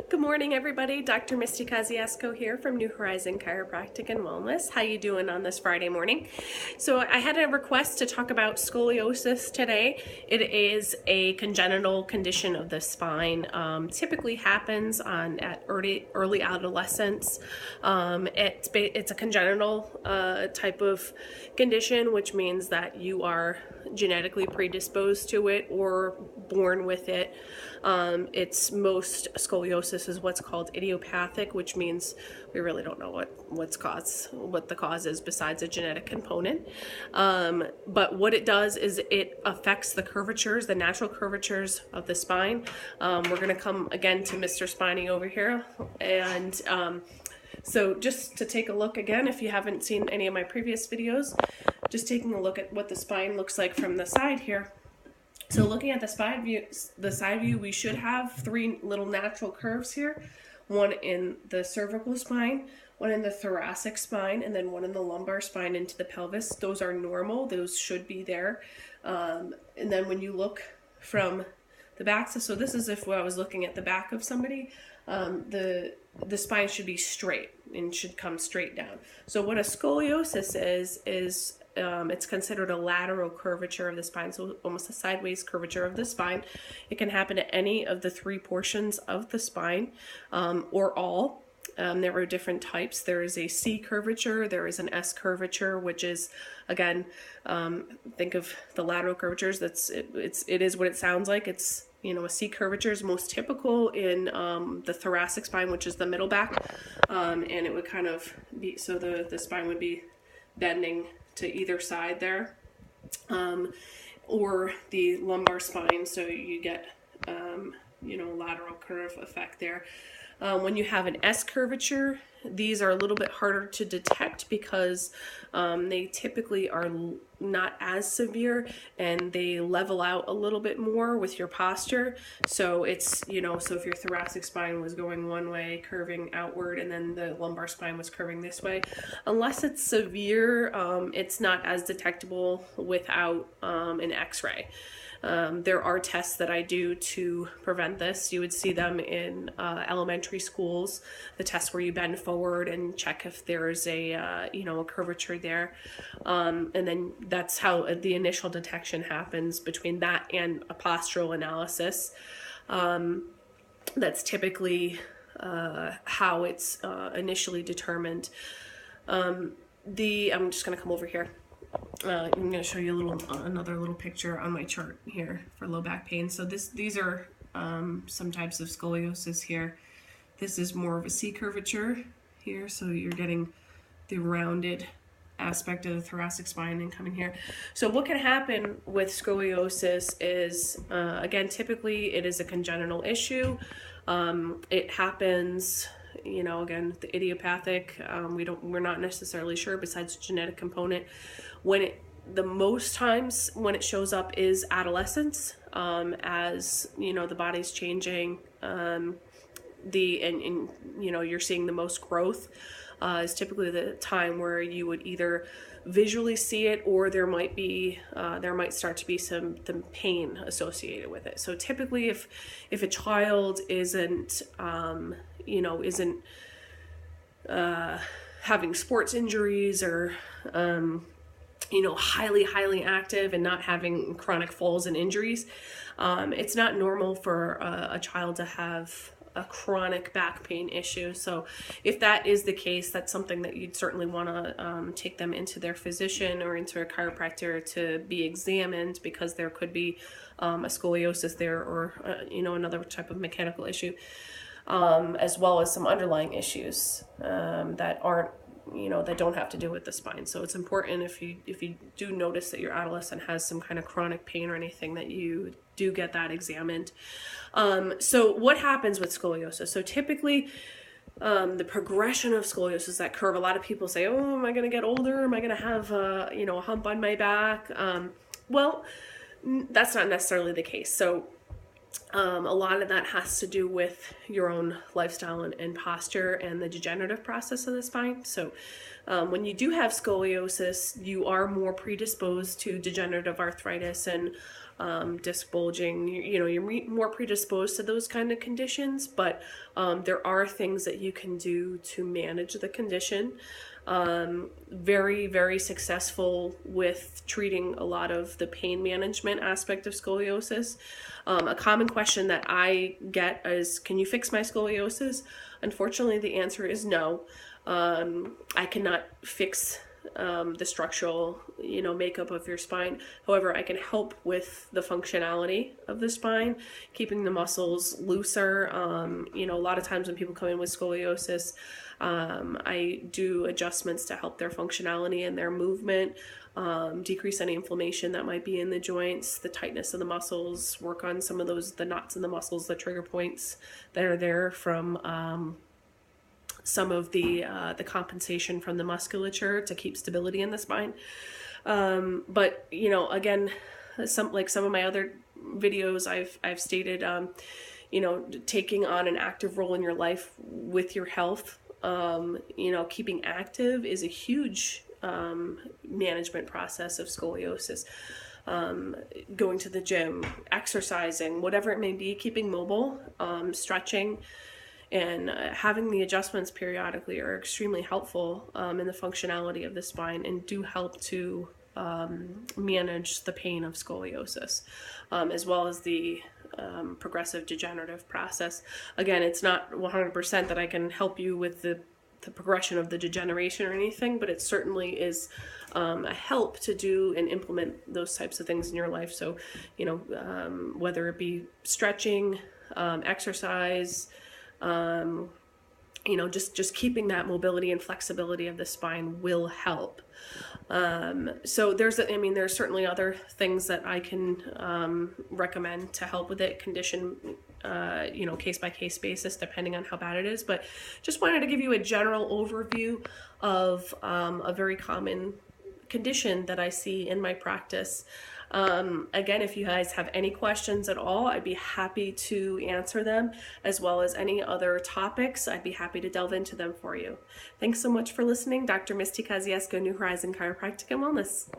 Good morning, everybody. Dr. Misty Kosciuszko here from New Horizon Chiropractic and Wellness. How you doing on this Friday morning? So I had a request to talk about scoliosis today. It is a congenital condition of the spine. Typically happens at early adolescence. It's a congenital type of condition, which means that you are genetically predisposed to it or born with it. It's most scoliosis is what's called idiopathic, which means we really don't know what the cause is besides a genetic component. But what it does is it affects the curvatures, the natural curvatures of the spine. We're going to come again to Mr. Spiny over here, and so just to take a look again, if you haven't seen any of my previous videos, just taking a look at what the spine looks like from the side here. So looking at the side view, we should have three little natural curves here. One in the cervical spine, one in the thoracic spine, and then one in the lumbar spine into the pelvis. Those are normal. Those should be there. And then when you look from the back, so this is if I was looking at the back of somebody, the spine should be straight and should come straight down. So what a scoliosis is it's considered a lateral curvature of the spine, so almost a sideways curvature of the spine. It can happen to any of the three portions of the spine, or all. There are different types. There is a C curvature, there is an S curvature, which is, again, think of the lateral curvatures. It is what it sounds like. It's, a C curvature is most typical in the thoracic spine, which is the middle back, and it would kind of be, so the spine would be bending to either side there, or the lumbar spine, so you get lateral curve effect there. When you have an S curvature, these are a little bit harder to detect because they typically are not as severe and they level out a little bit more with your posture. So it's, so if your thoracic spine was going one way, curving outward, and then the lumbar spine was curving this way, unless it's severe, it's not as detectable without an X-ray. There are tests that I do to prevent this. You would see them in elementary schools, the test where you bend forward and check if there's a curvature there. And then that's how the initial detection happens between that and a postural analysis. That's typically how it's initially determined. I'm just going to come over here. I'm going to show you another little picture on my chart here for low back pain. So these are some types of scoliosis here. This is more of a C curvature here, so you're getting the rounded aspect of the thoracic spine and coming here. So what can happen with scoliosis is, again, typically it is a congenital issue. It happens, again, the idiopathic, we're not necessarily sure besides genetic component. The most times when it shows up is adolescence, as the body's changing, you're seeing the most growth, is typically the time where you would either visually see it or there might start to be some pain associated with it. So typically if a child isn't having sports injuries or highly active and not having chronic falls and injuries, it's not normal for a child to have a chronic back pain issue. So if that is the case, that's something that you'd certainly want to take them into their physician or into a chiropractor to be examined, because there could be a scoliosis there or another type of mechanical issue, as well as some underlying issues that aren't that don't have to do with the spine. So it's important if you do notice that your adolescent has some kind of chronic pain or anything, that you do get that examined. So what happens with scoliosis? So typically the progression of scoliosis, that curve, a lot of people say, oh, am I going to get older? Am I going to have a hump on my back? Well, that's not necessarily the case. So a lot of that has to do with your own lifestyle and posture and the degenerative process of the spine. So when you do have scoliosis, you are more predisposed to degenerative arthritis and disc bulging, you're more predisposed to those kind of conditions, but there are things that you can do to manage the condition. Very, very successful with treating a lot of the pain management aspect of scoliosis. A common question that I get is, can you fix my scoliosis? Unfortunately, the answer is no. I cannot fix the structural, makeup of your spine. However, I can help with the functionality of the spine, keeping the muscles looser. A lot of times when people come in with scoliosis, I do adjustments to help their functionality and their movement, decrease any inflammation that might be in the joints, the tightness of the muscles, work on some of the knots in the muscles, the trigger points that are there from some of the compensation from the musculature to keep stability in the spine. But again, some of my other videos, I've stated, taking on an active role in your life with your health. Keeping active is a huge management process of scoliosis. Going to the gym, exercising, whatever it may be, keeping mobile, stretching, and having the adjustments periodically are extremely helpful in the functionality of the spine, and do help to manage the pain of scoliosis, as well as the progressive degenerative process. Again, it's not 100% that I can help you with the progression of the degeneration or anything, but it certainly is a help to do and implement those types of things in your life. So, whether it be stretching, exercise, just keeping that mobility and flexibility of the spine will help. So there's certainly other things that I can recommend to help with it, condition, case by case basis, depending on how bad it is. But just wanted to give you a general overview of a very common condition that I see in my practice. Again, if you guys have any questions at all, I'd be happy to answer them, as well as any other topics. I'd be happy to delve into them for you. Thanks so much for listening. Dr. Misty Kosciuszko, New Horizon Chiropractic and Wellness.